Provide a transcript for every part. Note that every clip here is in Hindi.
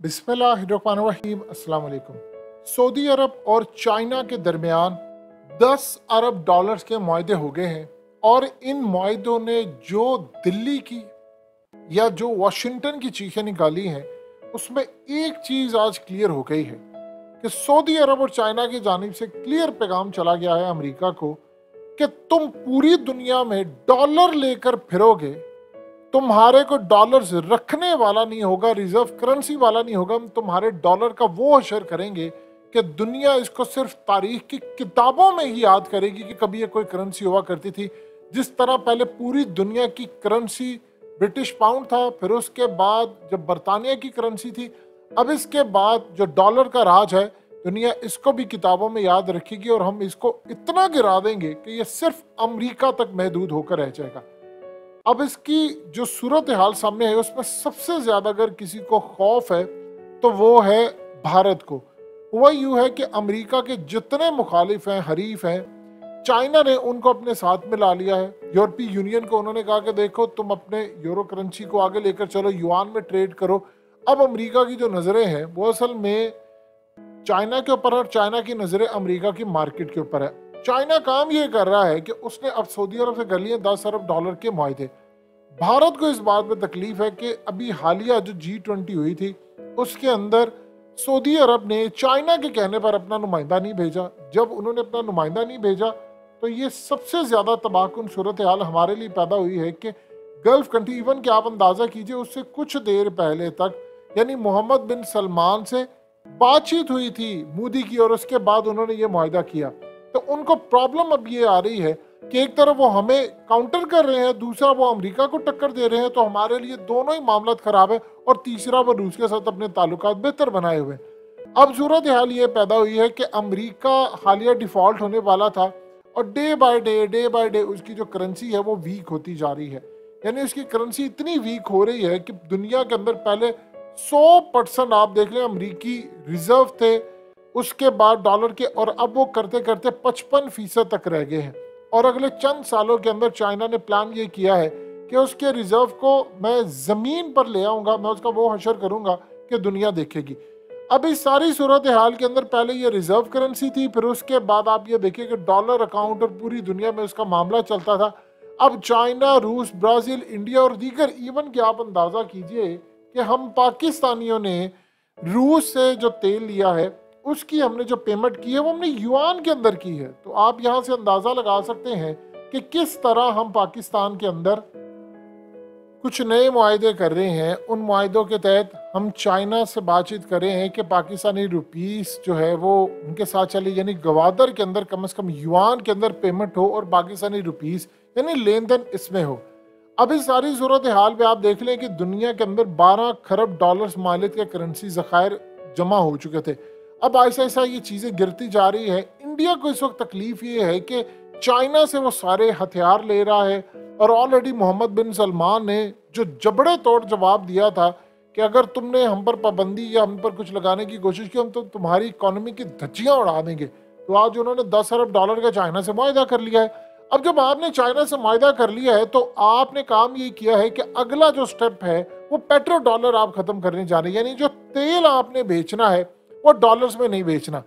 बिस्मिल्लाहिर्रहमानिर्रहीम। अस्सलाम वालेकुम। सऊदी अरब और चाइना के दरमियान 10 अरब डॉलर्स के मुआहदे हो गए हैं और इन मुआहदों ने जो दिल्ली की या जो वाशिंगटन की चीखें निकाली हैं उसमें एक चीज़ आज क्लियर हो गई है कि सऊदी अरब और चाइना की जानिब से क्लियर पैगाम चला गया है अमेरिका को कि तुम पूरी दुनिया में डॉलर लेकर फिरोगे, तुम्हारे को डॉलर्स रखने वाला नहीं होगा, रिजर्व करेंसी वाला नहीं होगा। हम तुम्हारे डॉलर का वो हशर करेंगे कि दुनिया इसको सिर्फ तारीख की किताबों में ही याद करेगी कि कभी ये कोई करेंसी हुआ करती थी। जिस तरह पहले पूरी दुनिया की करेंसी ब्रिटिश पाउंड था, फिर उसके बाद जब बरतानिया की करेंसी थी, अब इसके बाद जो डॉलर का राज है दुनिया इसको भी किताबों में याद रखेगी और हम इसको इतना गिरा देंगे कि ये सिर्फ अमेरिका तक महदूद होकर रह जाएगा। अब इसकी जो सूरत हाल सामने है उसमें सबसे ज्यादा अगर किसी को खौफ है तो वो है भारत को। हुआ यूं है कि अमेरिका के जितने मुखालिफ हैं, हरीफ हैं, चाइना ने उनको अपने साथ में ला लिया है। यूरोपीय यूनियन को उन्होंने कहा कि देखो तुम अपने यूरो करेंसी को आगे लेकर चलो, युआन में ट्रेड करो। अब अमेरिका की जो नजरें हैं वो असल में चाइना के ऊपर और चाइना की नजरें अमेरिका की मार्केट के ऊपर है। चाइना काम ये कर रहा है कि उसने अब सऊदी अरब से कर लिए 10 अरब डॉलर के मुआहदे। भारत को इस बात में तकलीफ है कि अभी हालिया जो G20 हुई थी उसके अंदर सऊदी अरब ने चाइना के कहने पर अपना नुमाइंदा नहीं भेजा। जब उन्होंने अपना नुमाइंदा नहीं भेजा तो ये सबसे ज्यादा तबाहकुन सूरत हाल हमारे लिए पैदा हुई है कि गल्फ कंट्री, इवन कि आप अंदाजा कीजिए उससे कुछ देर पहले तक यानी मोहम्मद बिन सलमान से बातचीत हुई थी मोदी की और उसके बाद उन्होंने ये मुआहदा किया। तो उनको प्रॉब्लम अब ये आ रही है कि एक तरफ वो हमें काउंटर कर रहे हैं, दूसरा वो अमेरिका को टक्कर दे रहे हैं, तो हमारे लिए दोनों ही मामला खराब है। और तीसरा वो रूस के साथ अपने ताल्लुकात बेहतर बनाए हुए। अब सूरत हाल ये पैदा हुई है कि अमेरिका हालिया डिफॉल्ट होने वाला था और डे बाय डे उसकी जो करेंसी है वो वीक होती जा रही है। यानी उसकी करेंसी इतनी वीक हो रही है कि दुनिया के अंदर पहले 100% आप देख लें अमरीकी रिजर्व थे, उसके बाद डॉलर के, और अब वो करते करते 55% तक रह गए हैं। और अगले चंद सालों के अंदर चाइना ने प्लान ये किया है कि उसके रिजर्व को मैं जमीन पर ले आऊंगा, मैं उसका वो हशर करूंगा कि दुनिया देखेगी। अब इस सारी सूरत हाल के अंदर पहले ये रिजर्व करेंसी थी, फिर उसके बाद आप ये देखिए कि डॉलर अकाउंट और पूरी दुनिया में उसका मामला चलता था। अब चाइना, रूस, ब्राजील, इंडिया और दीगर, इवन कि आप अंदाजा कीजिए कि हम पाकिस्तानियों ने रूस से जो तेल लिया है उसकी हमने जो पेमेंट की है वो हमने युआन के अंदर की है। तो आप यहाँ से अंदाजा लगा सकते हैं कि किस तरह हम पाकिस्तान के अंदर कुछ नए मुआहदे कर रहे हैं। उन मुआहदों के तहत हम चाइना से बातचीत कर रहे हैं कि पाकिस्तानी रुपीस जो है वो उनके साथ चले, यानी गवादर के अंदर कम से कम युआन के अंदर पेमेंट हो और पाकिस्तानी रुपीस यानी लेन देन इसमें हो। अब इस सारी सूरत हाल में आप देख लें कि दुनिया के अंदर 12 खरब डॉलर्स मालियत के करेंसी ज़खायर जमा हो चुके थे। अब ऐसा ऐसा ये चीज़ें गिरती जा रही है। इंडिया को इस वक्त तकलीफ ये है कि चाइना से वो सारे हथियार ले रहा है और ऑलरेडी मोहम्मद बिन सलमान ने जो जबड़े तोड़ जवाब दिया था कि अगर तुमने हम पर पाबंदी या हम पर कुछ लगाने की कोशिश की हम तो तुम्हारी इकोनॉमी की धज्जियां उड़ा देंगे। तो आज उन्होंने 10 अरब डॉलर का चाइना से मुआहदा कर लिया है। अब जब आपने चाइना से मुआहदा कर लिया है तो आपने काम ये किया है कि अगला जो स्टेप है वो पेट्रो डॉलर आप खत्म करने जा रहे हैं, यानी जो तेल आपने बेचना है वो डॉलर्स में नहीं बेचना।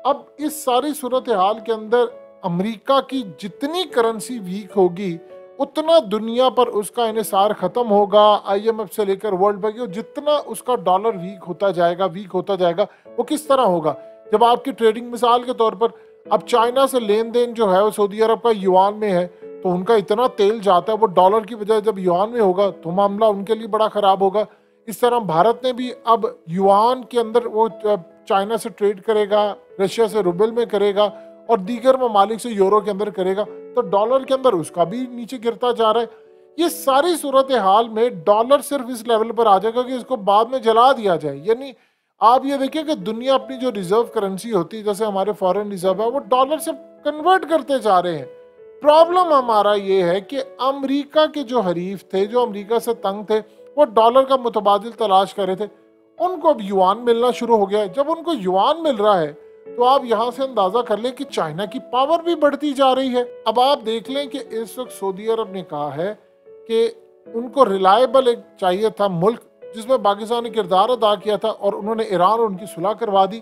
अब इस सारी सूरत हाल के अंदर अमेरिका की जितनी करेंसी वीक होगी उतना दुनिया पर उसका इन्हिसार खत्म होगा। IMF से लेकर वर्ल्ड बैंक, जितना उसका डॉलर वीक होता जाएगा वो किस तरह होगा। जब आपकी ट्रेडिंग मिसाल के तौर पर अब चाइना से लेन देन जो है वो सऊदी अरब का युआन में है, तो उनका इतना तेल जाता है वो डॉलर की बजाय जब युआन में होगा तो मामला उनके लिए बड़ा खराब होगा। इस तरह भारत ने भी अब युआन के अंदर वो चाइना से ट्रेड करेगा, रशिया से रूबल में करेगा और दीगर ममालिक से यूरो के अंदर करेगा, तो डॉलर के अंदर उसका भी नीचे गिरता जा रहा है। ये सारी सूरत हाल में डॉलर सिर्फ इस लेवल पर आ जाएगा कि इसको बाद में जला दिया जाए। यानी आप ये देखिए कि दुनिया अपनी जो रिजर्व करेंसी होती है, जैसे हमारे फॉरेन रिजर्व है, वो डॉलर से कन्वर्ट करते जा रहे हैं। प्रॉब्लम हमारा ये है कि अमेरिका के जो हरीफ थे, जो अमेरिका से तंग थे, वो डॉलर का मुतबादिल तलाश कर रहे थे, उनको अब युआन मिलना शुरू हो गया है। जब उनको युआन मिल रहा है तो आप यहाँ से अंदाजा कर लें कि चाइना की पावर भी बढ़ती जा रही है। अब आप देख लें कि इस वक्त सऊदी अरब ने कहा है कि उनको रिलायबल एक चाहिए था मुल्क जिसमें पाकिस्तान ने किरदार अदा किया था और उन्होंने ईरान और उनकी सुलह करवा दी।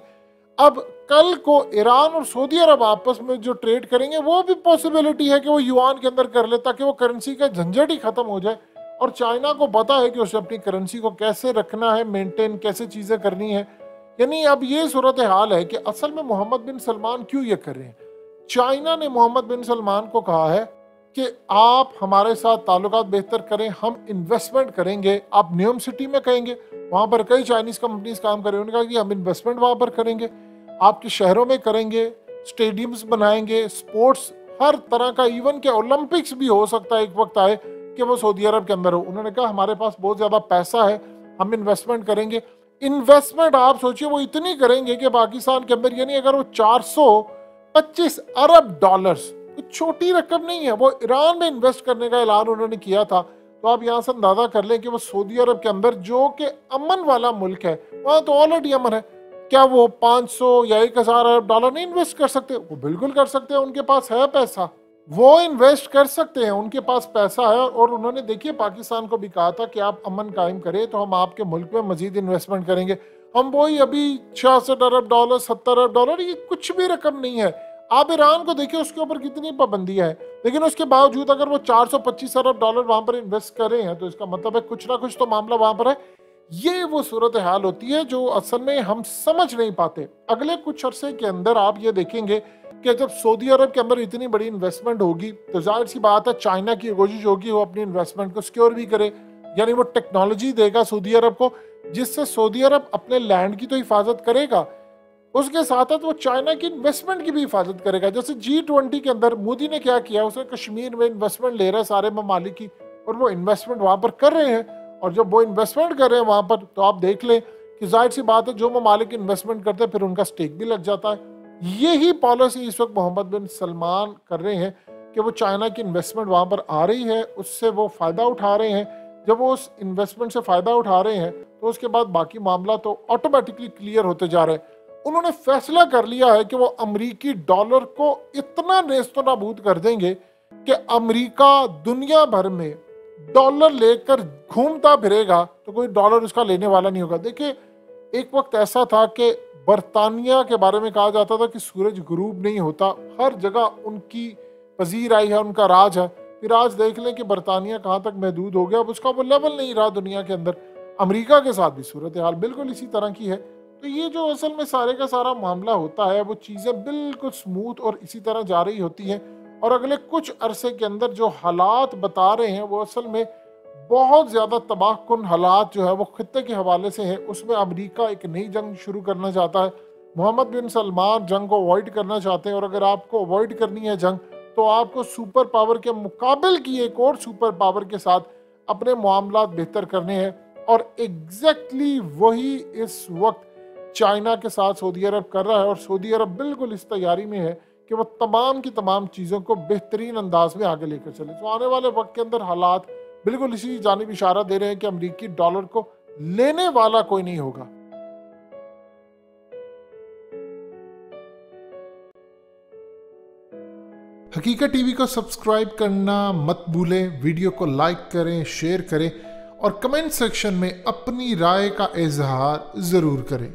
अब कल को ईरान और सऊदी अरब आपस में जो ट्रेड करेंगे वो भी पॉसिबिलिटी है कि वो युआन के अंदर कर ले, ताकि वो करेंसी का झंझट ही खत्म हो जाए। और चाइना को पता है कि उसे अपनी करेंसी को कैसे रखना है, मेंटेन कैसे चीज़ें करनी है। यानी अब ये सूरत हाल है कि असल में मोहम्मद बिन सलमान क्यों ये कर रहे हैं। चाइना ने मोहम्मद बिन सलमान को कहा है कि आप हमारे साथ ताल्लुकात बेहतर करें, हम इन्वेस्टमेंट करेंगे। आप न्यूयॉर्क सिटी में कहेंगे, वहाँ पर कई चाइनीज़ कंपनीज काम कर रही हैं, उन्होंने कहा कि हम इन्वेस्टमेंट वहाँ पर करेंगे, आपके शहरों में करेंगे, स्टेडियम्स बनाएंगे, स्पोर्ट्स हर तरह का, इवन के ओलंपिक्स भी हो सकता है एक वक्त आए कि वो सऊदी अरब के अंदर हो। उन्होंने कहा हमारे पास बहुत ज़्यादा पैसा है, हम इन्वेस्टमेंट करेंगे। इन्वेस्टमेंट आप सोचिए वो इतनी करेंगे कि पाकिस्तान के अंदर, यानी अगर वो 425 अरब डॉलर्स, छोटी रकम नहीं है, वो ईरान में इन्वेस्ट करने का ऐलान उन्होंने किया था। तो आप यहाँ से अंदाजा कर लें कि वो सऊदी अरब के अंदर, जो कि अमन वाला मुल्क है, वहाँ तो ऑलरेडी अमन है, क्या वो 500 या 1000 अरब डॉलर नहीं इन्वेस्ट कर सकते? वो बिल्कुल कर सकते हैं, उनके पास है पैसा, वो इन्वेस्ट कर सकते हैं, उनके पास पैसा है। और उन्होंने देखिए पाकिस्तान को भी कहा था कि आप अमन कायम करें तो हम आपके मुल्क में मजीद इन्वेस्टमेंट करेंगे। हम वही अभी 66 अरब डॉलर, 70 अरब डॉलर, ये कुछ भी रकम नहीं है। आप ईरान को देखिए, उसके ऊपर कितनी पाबंदियां है, लेकिन उसके बावजूद अगर वो 425 अरब डॉलर वहां पर इन्वेस्ट कर रहे हैं तो इसका मतलब है कुछ ना कुछ तो मामला वहां पर है। ये वो सूरत हाल होती है जो असल में हम समझ नहीं पाते। अगले कुछ अरसे के अंदर आप ये देखेंगे कि जब सऊदी अरब के अंदर इतनी बड़ी इन्वेस्टमेंट होगी तो जाहिर सी बात है चाइना की कोशिश होगी वो अपनी इन्वेस्टमेंट को सिक्योर भी करे, यानी वो टेक्नोलॉजी देगा सऊदी अरब को, जिससे सऊदी अरब अपने लैंड की तो हिफाजत करेगा, उसके साथ साथ वो चाइना की इन्वेस्टमेंट की भी हिफाजत करेगा। जैसे G20 के अंदर मोदी ने क्या किया, उसने कश्मीर में इन्वेस्टमेंट ले रहा है सारे ममालिक की, और वो इन्वेस्टमेंट वहां पर कर रहे हैं। और जब वो इन्वेस्टमेंट कर रहे हैं वहां पर, तो आप देख लें कि जाहिर सी बात है जो ममालिक इन्वेस्टमेंट करते हैं फिर उनका स्टेक भी लग जाता है। यही पॉलिसी इस वक्त मोहम्मद बिन सलमान कर रहे हैं कि वो चाइना की इन्वेस्टमेंट वहां पर आ रही है, उससे वो फ़ायदा उठा रहे हैं। जब वो उस इन्वेस्टमेंट से फ़ायदा उठा रहे हैं तो उसके बाद बाकी मामला तो ऑटोमेटिकली क्लियर होते जा रहे हैं। उन्होंने फैसला कर लिया है कि वो अमरीकी डॉलर को इतना नेस्तो नाबूद कर देंगे कि अमरीका दुनिया भर में डॉलर लेकर घूमता फिरेगा तो कोई डॉलर उसका लेने वाला नहीं होगा। देखिए एक वक्त ऐसा था कि बरतानिया के बारे में कहा जाता था कि सूरज गुरूब नहीं होता, हर जगह उनकी वजीर आई है, उनका राज है। फिर आज देख लें कि बरतानिया कहाँ तक महदूद हो गया, अब उसका वो लेवल नहीं रहा दुनिया के अंदर। अमेरिका के साथ भी सूरत हाल बिल्कुल इसी तरह की है। तो ये जो असल में सारे का सारा मामला होता है वो चीज़ें बिल्कुल स्मूथ और इसी तरह जा रही होती हैं। और अगले कुछ अरसे के अंदर जो हालात बता रहे हैं वो असल में बहुत ज़्यादा तबाहकुन हालात जो है वो खित्ते के हवाले से है। उसमें अमेरिका एक नई जंग शुरू करना चाहता है, मोहम्मद बिन सलमान जंग को अवॉइड करना चाहते हैं। और अगर आपको अवॉइड करनी है जंग तो आपको सुपर पावर के मुकाबले की एक और सुपर पावर के साथ अपने मामलात बेहतर करने हैं। और एग्जैक्टली वही इस वक्त चाइना के साथ सऊदी अरब कर रहा है। और सऊदी अरब बिल्कुल इस तैयारी में है कि वो तमाम की तमाम चीज़ों को बेहतरीन अंदाज में आगे लेकर चले। तो आने वाले वक्त के अंदर हालात बिल्कुल इसी जानिब इशारा दे रहे हैं कि अमेरिकी डॉलर को लेने वाला कोई नहीं होगा। हकीकत टीवी को सब्सक्राइब करना मत भूलें, वीडियो को लाइक करें, शेयर करें और कमेंट सेक्शन में अपनी राय का इजहार ज़रूर करें।